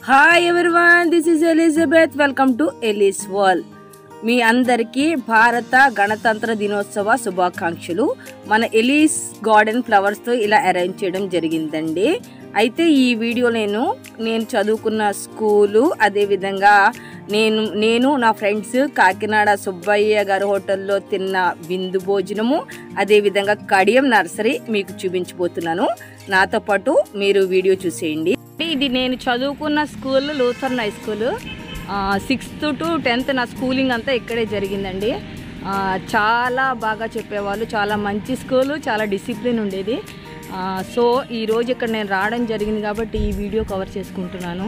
Hi everyone, this is Elizabeth. Welcome to Eli's world. మీ అందరికీ భారత గణతంత్ర దినోత్సవ శుభాకాంక్షలు. మన ఎలిస్ గార్డెన్ ఫ్లవర్స్తో ఇలా అరేంజ్ చేయడం జరిగిందండి. అయితే ఈ వీడియో నేను చదువుకున్న స్కూలు, అదేవిధంగా నేను నా ఫ్రెండ్స్ కాకినాడ సుబ్బయ్య గారి హోటల్లో తిన్న విందు భోజనము, అదేవిధంగా కడియం నర్సరీ మీకు చూపించబోతున్నాను. నాతో పాటు మీరు వీడియో చూసేయండి. ఇది నేను చదువుకున్న school Lutheran high school. 6th to 10th నా స్కూలింగ్ అంతా ఇక్కడే జరిగిందండి. చాలా బాగా చెప్పేవాళ్ళు, చాలా మంచి స్కూలు, చాలా డిసిప్లిన్ ఉండేది. సో ఈరోజు ఇక్కడ నేను రావడం జరిగింది కాబట్టి ఈ వీడియో కవర్ చేసుకుంటున్నాను.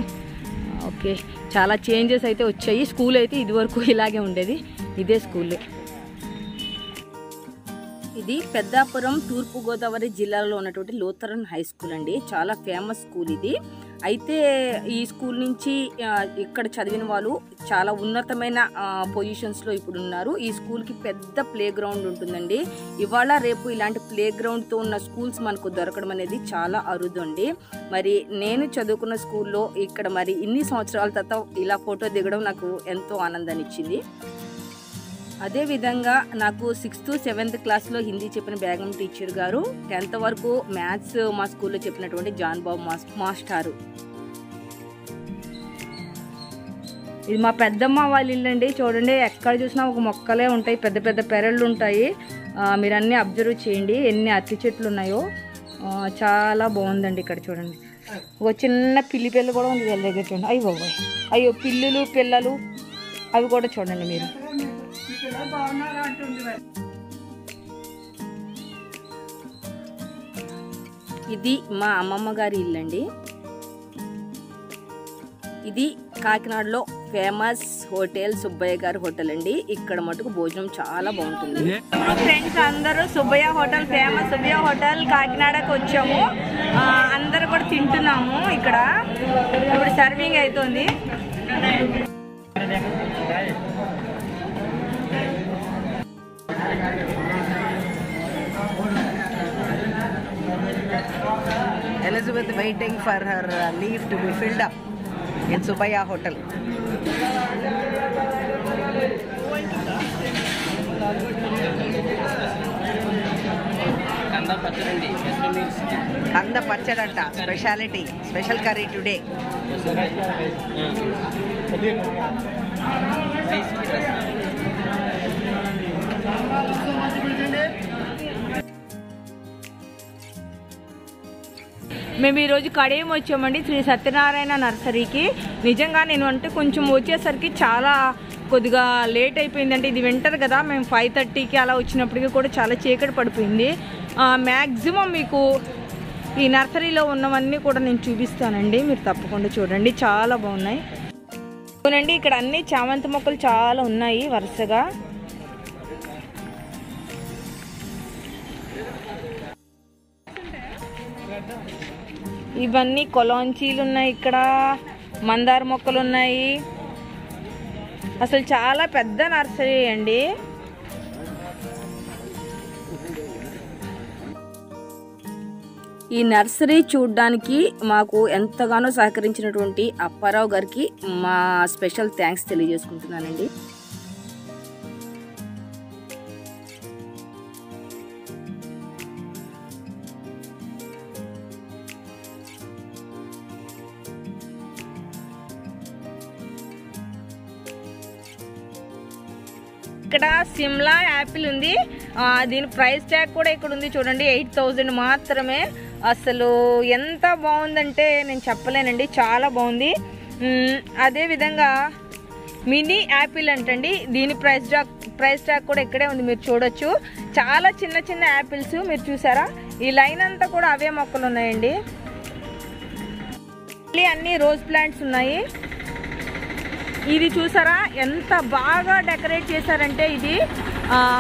ఓకే, చాలా చేంజెస్ అయితే వచ్చాయి. స్కూల్ అయితే ఇదివరకు ఇలాగే ఉండేది, ఇదే స్కూల్. ఇది పెద్దాపురం, తూర్పుగోదావరి జిల్లాలో ఉన్నటువంటి లూథరన్ హై స్కూల్ అండి. చాలా ఫేమస్ స్కూల్ ఇది. అయితే ఈ స్కూల్ నుంచి ఇక్కడ చదివిన వాళ్ళు చాలా ఉన్నతమైన పొజిషన్స్లో ఇప్పుడు ఉన్నారు. ఈ స్కూల్కి పెద్ద ప్లే గ్రౌండ్ ఉంటుందండి. ఇవాళ రేపు ఇలాంటి ప్లే గ్రౌండ్తో ఉన్న స్కూల్స్ మనకు దొరకడం అనేది చాలా అరుదు అండి. మరి నేను చదువుకున్న స్కూల్లో ఇక్కడ మరి ఇన్ని సంవత్సరాల తర్వాత ఇలా ఫోటో దిగడం నాకు ఎంతో ఆనందాన్ని ఇచ్చింది. అదేవిధంగా నాకు 6th, 7th క్లాస్లో హిందీ చెప్పిన బేగం టీచర్ గారు, 10th వరకు మ్యాథ్స్ మా స్కూల్లో చెప్పినటువంటి జాన్ బాబు మాస్టారు. ఇది మా పెద్దమ్మ వాళ్ళ ఇల్లు అండి. చూడండి, ఎక్కడ చూసినా ఒక మొక్కలే ఉంటాయి, పెద్ద పెద్ద పెరళ్ళు ఉంటాయి. మీరు అన్నీ అబ్జర్వ్ చేయండి ఎన్ని అరటి చెట్లు ఉన్నాయో. చాలా బాగుందండి. ఇక్కడ చూడండి, ఒక చిన్న పిల్లి పిల్ల కూడా ఉంది దగ్గర. చూడండి, అయ్యో బాబాయ్, అయ్యో పిల్లులు పిల్లలు అవి కూడా చూడండి మీరు. ఇది మా అమ్మమ్మ గారి ఇల్లు అండి. ఇది కాకినాడలో ఫేమస్ హోటల్ సుబ్బయ్య గారి హోటల్ అండి. ఇక్కడ మటుకు భోజనం చాలా బాగుంటుంది. ఫ్రెండ్స్ అందరూ Subbaiah hotel, famous Subbaiah hotel కాకినాడకు వచ్చాము. అందరూ కూడా తింటున్నాము. ఇక్కడ ఇప్పుడు సర్వింగ్ అవుతుంది. Elizabeth waiting for her leave to be filled up in Subbaiah Hotel. Kanda pachadanta speciality, special curry today. మేము ఈరోజు కడియం వచ్చామండి, శ్రీ సత్యనారాయణ నర్సరీకి. నిజంగా నేను అంటే కొంచెం వచ్చేసరికి చాలా కొద్దిగా లేట్ అయిపోయిందండి. ఇది వింటర్ కదా, మేము 5:30కి అలా వచ్చినప్పటికీ కూడా చాలా చీకటి పడిపోయింది. మ్యాక్సిమం మీకు ఈ నర్సరీలో ఉన్నవన్నీ కూడా నేను చూపిస్తానండి, మీరు తప్పకుండా చూడండి. చాలా బాగున్నాయి. అవునండి, ఇక్కడ అన్ని చామంతి మొక్కలు చాలా ఉన్నాయి వరుసగా. ఇవన్నీ కొలాంచీలు ఉన్నాయి, ఇక్కడ మందార మొక్కలు ఉన్నాయి. అసలు చాలా పెద్ద నర్సరీ అండి. ఈ నర్సరీ చూడడానికి మాకు ఎంతగానో సహకరించినటువంటి అప్పారావు గారికి మా స్పెషల్ థ్యాంక్స్ తెలియజేసుకుంటున్నానండి. ఇక్కడ సిమ్లా యాపిల్ ఉంది. దీని ప్రైస్ ట్యాగ్ కూడా ఇక్కడ ఉంది చూడండి, 8,000 మాత్రమే. అసలు ఎంత బాగుందంటే నేను చెప్పలేనండి, చాలా బాగుంది. అదేవిధంగా మినీ యాపిల్ అంటండి, దీని ప్రైస్ ట్యాగ్ కూడా ఇక్కడే ఉంది, మీరు చూడొచ్చు. చాలా చిన్న చిన్న యాపిల్స్ మీరు చూసారా. ఈ లైన్ అంతా కూడా అవే మొక్కలు ఉన్నాయండి. అన్ని రోజ్ ప్లాంట్స్ ఉన్నాయి. ఇది చూసారా ఎంత బాగా డెకరేట్ చేశారంటే, ఇది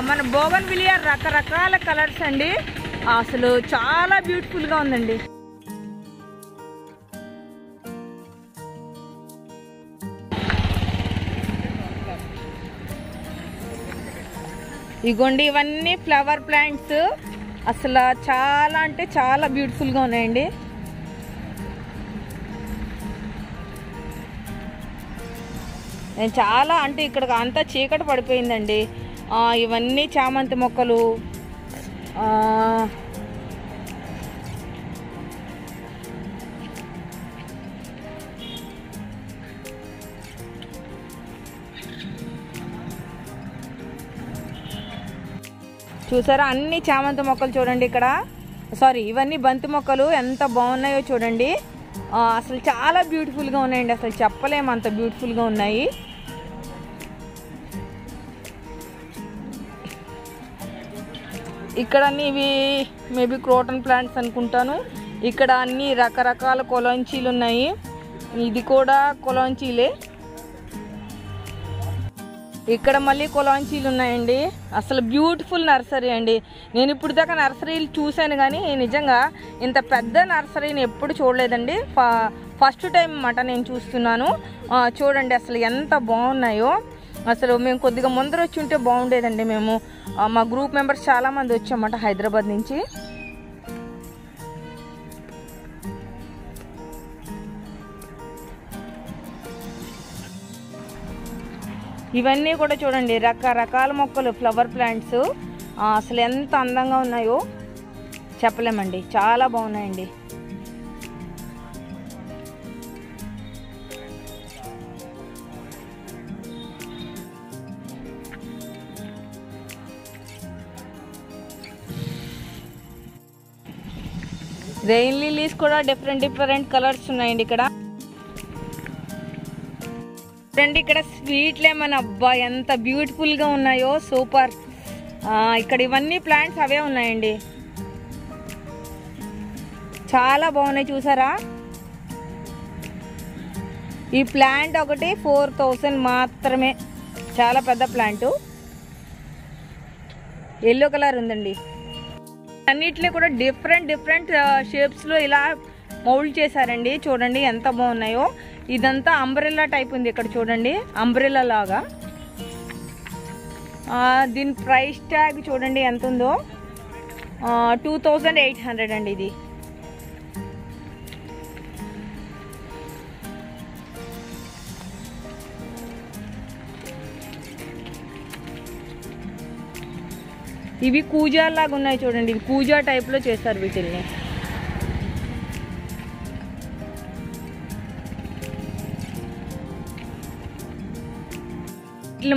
మన బోగన్విలియా రకరకాల కలర్స్ అండి. అసలు చాలా బ్యూటిఫుల్గా ఉందండి. ఇగోండి, ఇవన్నీ ఫ్లవర్ ప్లాంట్స్. అసలు చాలా అంటే చాలా బ్యూటిఫుల్గా ఉన్నాయండి. నేను చాలా అంటే ఇక్కడ అంతా చీకటి పడిపోయిందండి. ఇవన్నీ చామంతి మొక్కలు. చూసారా అన్ని చామంతి మొక్కలు చూడండి ఇక్కడ. సారీ, ఇవన్నీ బంతి మొక్కలు ఎంత బాగున్నాయో చూడండి. అసలు చాలా బ్యూటిఫుల్గా ఉన్నాయండి. అసలు చెప్పలేము, అంత బ్యూటిఫుల్గా ఉన్నాయి. ఇక్కడ అన్ని ఇవి మేబీ క్రోటన్ ప్లాంట్స్ అనుకుంటాను. ఇక్కడ అన్ని రకరకాల కొలంచీలు ఉన్నాయి. ఇది కూడా కొలంచీలే. ఇక్కడ మళ్ళీ కొలాంచీలు ఉన్నాయండి. అసలు బ్యూటిఫుల్ నర్సరీ అండి. నేను ఇప్పుడు దాకా నర్సరీలు చూశాను కానీ నిజంగా ఇంత పెద్ద నర్సరీని ఎప్పుడు చూడలేదండి. ఫస్ట్ టైం అన్నమాట నేను చూస్తున్నాను. చూడండి అసలు ఎంత బాగున్నాయో. అసలు మేము కొద్దిగా ముందర వచ్చి ఉంటే బాగుండేదండి. మేము మా గ్రూప్ మెంబర్స్ చాలామంది వచ్చామన్నమాట హైదరాబాద్ నుంచి. ఇవన్నీ కూడా చూడండి రకరకాల మొక్కలు, ఫ్లవర్ ప్లాంట్స్. అసలు ఎంత అందంగా ఉన్నాయో చెప్పలేమండి, చాలా బాగున్నాయండి. రెయిన్ లిలీస్ కూడా డిఫరెంట్ కలర్స్ ఉన్నాయండి ఇక్కడ. రండి ఇక్కడ స్వీట్ లెమన్, అబ్బా ఎంత బ్యూటిఫుల్గా ఉన్నాయో, సూపర్. ఇక్కడ ఇవన్నీ ప్లాంట్స్ అవే ఉన్నాయండి, చాలా బాగున్నాయి చూసారా. ఈ ప్లాంట్ ఒకటి 4000 మాత్రమే, చాలా పెద్ద ప్లాంట్. ఎల్లో కలర్ ఉందండి. అన్నిటిలో కూడా డిఫరెంట్ షేప్స్లో ఇలా మౌల్డ్ చేశారండి. చూడండి ఎంత బాగున్నాయో. ఇదంతా అంబ్రెల్లా టైప్ ఉంది ఇక్కడ చూడండి, అంబ్రెల్లా లాగా. దీని ప్రైస్ ట్యాగ్ చూడండి ఎంత ఉందో, 2800 అండి ఇది. ఇవి కూజాలాగా ఉన్నాయి చూడండి, ఇవి కూజా టైప్లో చేస్తారు వీటిల్ని.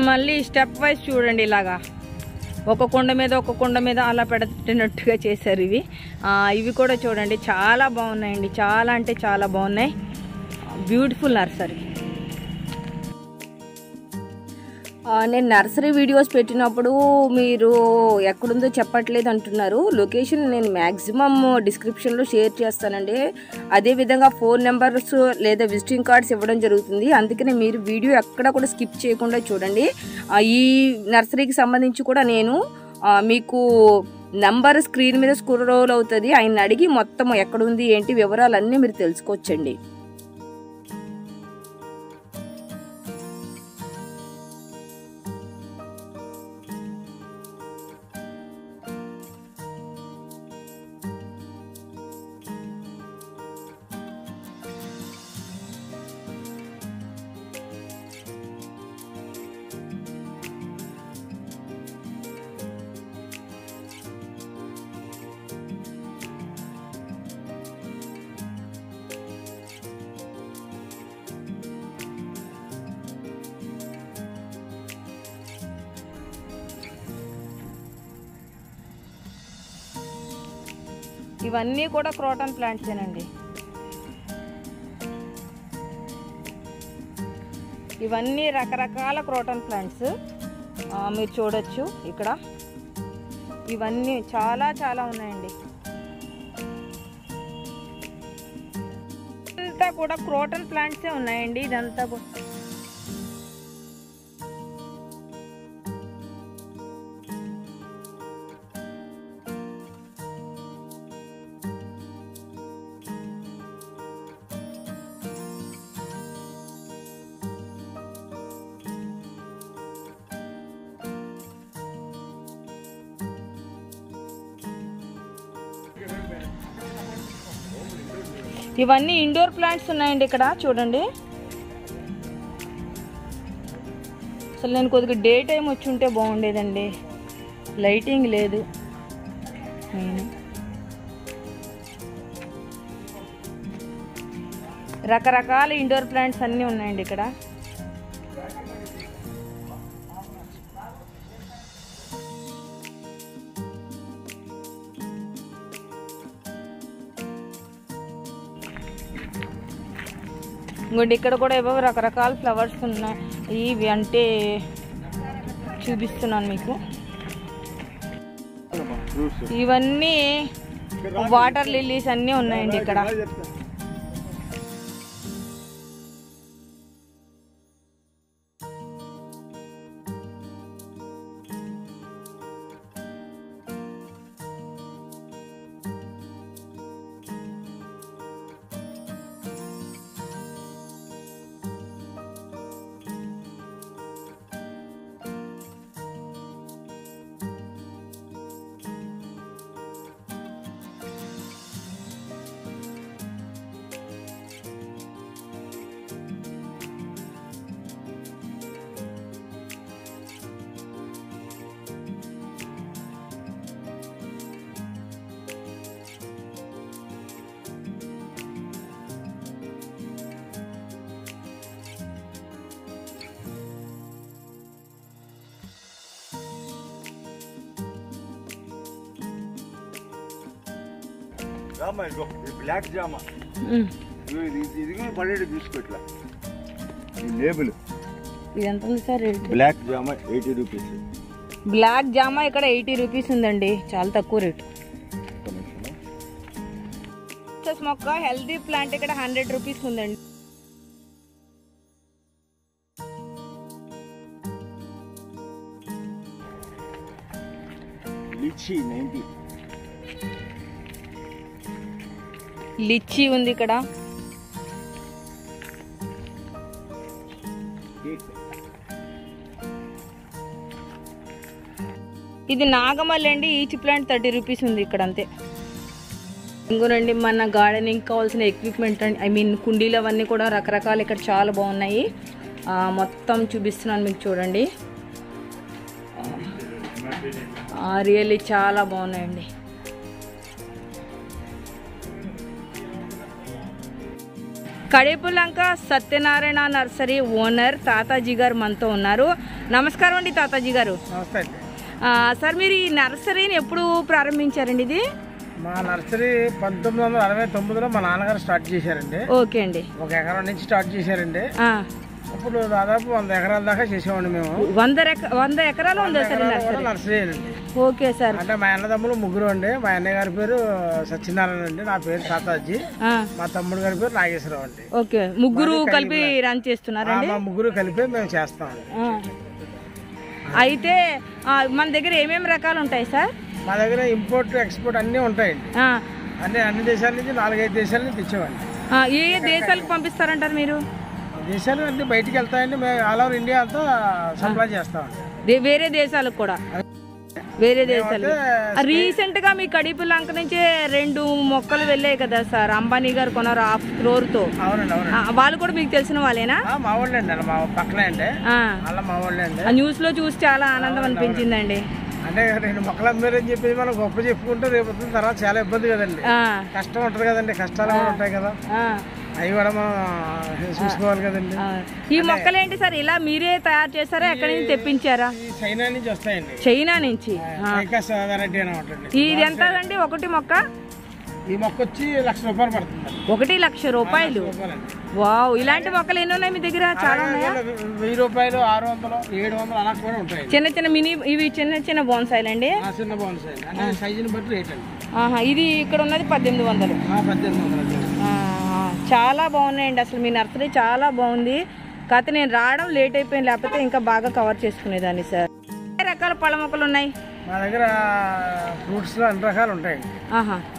మళ్ళీ స్టెప్ వైజ్ చూడండి, ఇలాగా ఒక కొండ మీద అలా పెట్టినట్టుగా చేశారు ఇవి. ఇవి కూడా చూడండి చాలా బాగున్నాయండి, చాలా అంటే చాలా బాగున్నాయి. Beautiful nursery. నేను నర్సరీ వీడియోస్ పెట్టినప్పుడు మీరు ఎక్కడుందో చెప్పట్లేదు అంటున్నారు. లొకేషన్ నేను మ్యాక్సిమమ్ డిస్క్రిప్షన్లో షేర్ చేస్తానండి. అదేవిధంగా ఫోన్ నెంబర్స్ లేదా విజిటింగ్ కార్డ్స్ ఇవ్వడం జరుగుతుంది. అందుకనే మీరు వీడియో ఎక్కడ కూడా స్కిప్ చేయకుండా చూడండి. ఈ నర్సరీకి సంబంధించి కూడా నేను మీకు నంబర్ స్క్రీన్ మీద స్క్రోల్ అవుతుంది, ఆయన అడిగి మొత్తం ఎక్కడుంది ఏంటి వివరాలన్నీ మీరు తెలుసుకోవచ్చండి. ఇవన్నీ కూడా క్రోటన్ ప్లాంట్స్ ఏనండి. ఇవన్నీ రకరకాల క్రోటన్ ప్లాంట్స్ మీరు చూడొచ్చు ఇక్కడ. ఇవన్నీ చాలా చాలా ఉన్నాయండి. ఇదంతా కూడా క్రోటన్ ప్లాంట్సే ఉన్నాయండి. ఇదంతా ఇవన్నీ ఇండోర్ ప్లాంట్స్ ఉన్నాయండి ఇక్కడ చూడండి. అసలు నేను కొద్దిగా డే టైం వచ్చి ఉంటే బాగుండేదండి, లైటింగ్ లేదు. రకరకాల ఇండోర్ ప్లాంట్స్ అన్నీ ఉన్నాయండి ఇక్కడ. ఇంకోటి ఇక్కడ కూడా ఏవో రకరకాల ఫ్లవర్స్ ఉన్నాయి. ఇవి అంటే చూపిస్తున్నాను మీకు. ఇవన్నీ వాటర్ లిల్లీస్ అన్నీ ఉన్నాయండి ఇక్కడ. బ్లాక్ జామా ఇది పడేది తీసుకోట్లా లేబుల్. ఇది ఎంత ఉంది సార్ రేట్? బ్లాక్ జామా 80 రూపీస్. బ్లాక్ జామా ఇక్కడ 80 రూపీస్ ఉందండి, చాలా తక్కువ రేటు. మొక్క హెల్దీ ప్లాంట్ ఇక్కడ 100 రూపీస్ ఉందండి. లిచీ 90. లిచ్చీ ఉంది ఇక్కడ. ఇది నాగమల్లి అండి, ఈచ్ ప్లాంట్ 30 రూపీస్ ఉంది ఇక్కడ అంతే. ఇంకోనండి మన గార్డెనింగ్ కావాల్సిన ఎక్విప్మెంట్ అండి, ఐ మీన్ కుండీలు అవన్నీ కూడా రకరకాలు ఇక్కడ చాలా బాగున్నాయి. మొత్తం చూపిస్తున్నాను మీకు చూడండి. రియల్లీ చాలా బాగున్నాయండి. కడేపులంక సత్యనారాయణ నర్సరీ ఓనర్ తాతాజీ గారు మనతో ఉన్నారు. నమస్కారం అండి తాతాజీ గారు. నమస్తే అండి. సార్ మీరు ఈ నర్సరీని ఎప్పుడు ప్రారంభించారండి? ఇది మా నర్సరీ 1969లో మా నాన్నగారు స్టార్ట్ చేశారండి. ఓకే అండి. 1 ఎకరం నుంచి స్టార్ట్ చేశారండి. అప్పుడు దాదాపు 100 ఎకరాల దాకా చేసేవాడిని మేము. 100 ఎకరాలు ఉంది సార్ నర్సరీ అండి. Okay sir. అంటే మా అన్నదమ్ములు 3 అండి. మా అన్నయ్య గారి పేరు సత్యనారాయణ అండి, నా పేరు తాతాజీ, మా తమ్ముడు గారి పేరు నాగేశ్వరరావు అండి. ఓకే, ముగ్గురు కలిపి రన్ చేస్తున్నారండి? మా 3 కలిపి మేము చేస్తాం. అయితే మన దగ్గర ఏమేమి రకాలు ఉంటాయి సార్? మా దగ్గర ఇంపోర్ట్ ఎక్స్పోర్ట్ అన్నీ ఉంటాయండి. అన్ని దేశాల నుంచి 4-5 దేశాల నుంచి తెచ్చేవాడిని. ఏ ఏ దేశాలకు పంపిస్తారంటారు మీరు? దేశాలు అన్ని బయటికి వెళ్తాయండి. మేము ఆల్ ఓవర్ ఇండియా అంతా సప్లై చేస్తామండి. వేరే దేశాలకు కూడా? వేరే దేశాలు. రీసెంట్ గా మీ కడిపులంక నుంచి 2 మొక్కలు వెళ్ళాయి కదా సార్, అంబానీ గారు కొన్నారు 1/2 crore. అవునండి, అవునండి. వాళ్ళు కూడా మీకు తెలిసిన వాళ్ళేనా? మా వాళ్ళే అండి, మా పక్కనే అండి. అలా మా వాళ్ళే అండి. ఆ న్యూస్ లో చూసి చాలా ఆనందం అనిపించిందండి. అంటే 2 మొక్కలు అమ్మారని చెప్పి మనం గొప్ప చెప్పుకుంటే రేపు తర్వాత చాలా ఇబ్బంది కదండి, కష్టం ఉంటది కదండి, కష్టాలు కూడా ఉంటాయి కదా, అవి కూడా మనం చూసుకోవాలి కదండి. ఈ మొక్కలు ఏంటి సార్ ఇలా మీరే తయారు చేస్తారా, ఎక్కడి నుంచి తెప్పించారా? చైనా నుంచి వస్తాయండి. చైనా నుంచి. వెరైటీ అనమాట. ఇది ఎంత అండి ఒకటి మొక్క? ఈ మొక్క వచ్చి ₹1,00,000 పడుతుంది. 1,00,000? వావ్, ఇలాంటి మొక్కలు ఎన్ని ఉన్నాయి మీ దగ్గర? చాలా ఉన్నాయా? ₹1,000, 600, 700 అలా కూడా ఉంటాయి. చిన్న చిన్న మినీ, ఇవి చిన్న చిన్న బోన్సాయిలు అండి. చిన్న బోన్సాయిలు అంటే సైజుని బట్టి రేట్ అండి. ఇది ఇక్కడ ఉన్నది 1800. 1800. చాలా బాగున్నాయండి, అసలు మీ నర్సరీ చాలా బాగుంది. కాకపోతే నేను రావడం లేట్ అయిపోయింది, లేకపోతే ఇంకా బాగా కవర్ చేసుకునేదాన్ని సార్. ఏ రకాల పళ్ళ మొక్కలు ఉన్నాయి మా దగ్గర? ఫ్రూట్స్ లో అన్ని రకాలు ఉంటాయండి.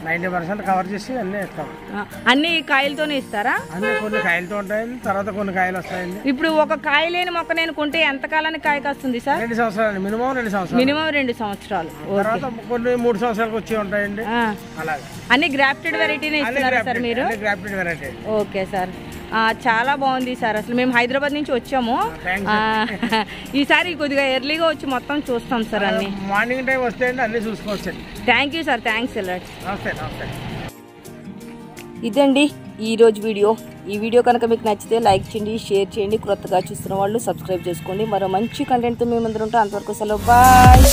90% కవర్ చేసి అన్నీ ఇస్తాం. అన్ని కాయలతోనే ఇస్తారా? అన్ని కొన్ని కాయలతో ఉంటాయండి, తర్వాత కొన్ని కాయలు వస్తాయండి. ఇప్పుడు ఒక కాయ లేని మొక్క నేను కొంటే ఎంత కాలానికి కాయ కాస్తుంది సార్? 2 సంవత్సరాలు, మినిమం 2 సంవత్సరాలు. మినిమం 2 సంవత్సరాలు. తర్వాత కొన్ని 3 సంవత్సరాలకు వచ్చి ఉంటాయండి. అలాగే అన్ని గ్రాఫ్టెడ్ వెరైటీనే ఇస్తున్నారా సార్ మీరు? Grafted variety. Okay sir. చాలా బాగుంది సార్. అసలు మేము హైదరాబాద్ నుంచి వచ్చాము. ఈసారి కొద్దిగా ఎర్లీగా వచ్చి మొత్తం చూస్తాం సార్. అన్ని మార్నింగ్ టైం వస్తే అన్ని చూసుకోవచ్చు. Thank you sir, thanks a lot. నమస్తే. నమస్తే. ఇదండి ఈరోజు వీడియో. ఈ వీడియో కనుక మీకు నచ్చితే లైక్ చేయండి, షేర్ చేయండి. కొత్తగా చూస్తున్న వాళ్ళు సబ్స్క్రైబ్ చేసుకోండి. మరో మంచి కంటెంట్తో మేము అందరం ఉంటాం. అంతవరకు సెలవు, బాయ్.